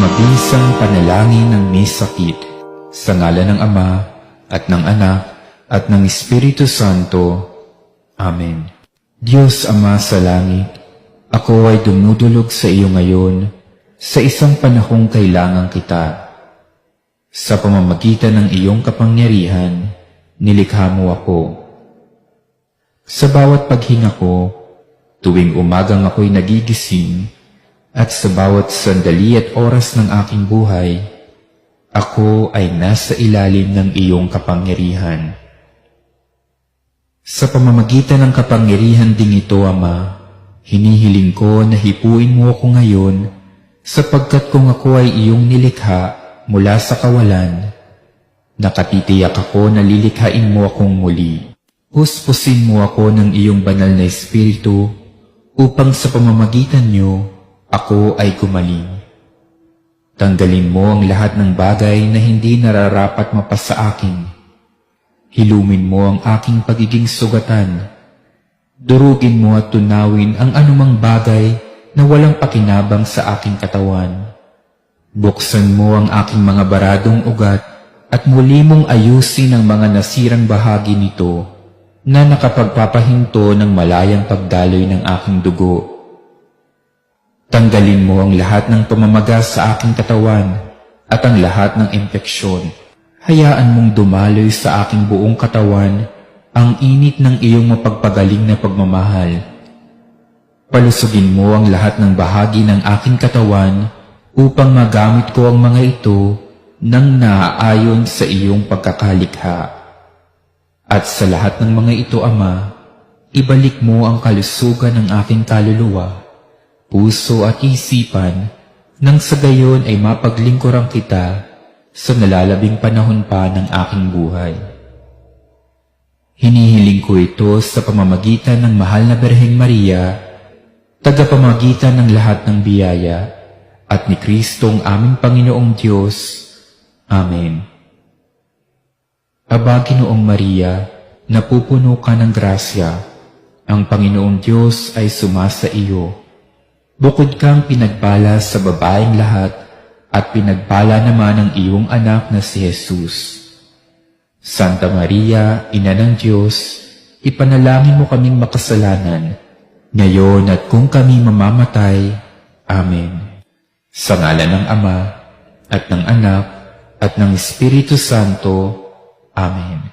mabisang panalangin ng may sakit, sa ngalan ng Ama, at ng Anak, at ng Espiritu Santo. Amen. Diyos Ama sa langit, ako ay dumudulog sa iyo ngayon, sa isang panahong kailangan kita. Sa pamamagitan ng iyong kapangyarihan, nilikha mo ako. Sa bawat paghinga ko, tuwing umagang ako'y nagigising, at sa bawat sandali at oras ng aking buhay, ako ay nasa ilalim ng iyong kapangyarihan. Sa pamamagitan ng kapangyarihan ding ito, Ama, hinihiling ko na hipuin mo ako ngayon, sapagkat kung ako ay iyong nilikha mula sa kawalan, nakatitiyak ako na lilikhain mo akong muli. Puspusin mo ako ng iyong banal na Espiritu, upang sa pamamagitan niyo, ako ay gumaling. Tanggalin mo ang lahat ng bagay na hindi nararapat mapasa akin. Hilumin mo ang aking pagiging sugatan. Durugin mo at tunawin ang anumang bagay na walang pakinabang sa aking katawan. Buksan mo ang aking mga baradong ugat at muli mong ayusin ang mga nasirang bahagi nito na nakapagpapahinto ng malayang pagdaloy ng aking dugo. Tanggalin mo ang lahat ng pamamaga sa aking katawan at ang lahat ng impeksyon. Hayaan mong dumaloy sa aking buong katawan ang init ng iyong mapagpagaling na pagmamahal. Palusugin mo ang lahat ng bahagi ng aking katawan upang magamit ko ang mga ito nang naaayon sa iyong pagkakalikha. At sa lahat ng mga ito, Ama, ibalik mo ang kalusugan ng aking kaluluwa, puso at isipan, nang sa gayon ay mapaglingkuran kita sa nalalabing panahon pa ng aking buhay. Hinihiling ko ito sa pamamagitan ng mahal na Birheng Maria, tagapamagitan ng lahat ng biyaya, at ni Kristong aming Panginoong Diyos. Amen. Aba, Ginoong Maria, napupuno ka ng grasya, ang Panginoong Diyos ay sumasa iyo. Bukod kang pinagpala sa babaeng lahat, at pinagpala naman ang iyong anak na si Jesus. Santa Maria, Ina ng Diyos, ipanalangin mo kaming makasalanan, ngayon at kung kami mamamatay. Amen. Sa ngalan ng Ama, at ng Anak, at ng Espiritu Santo. Amen.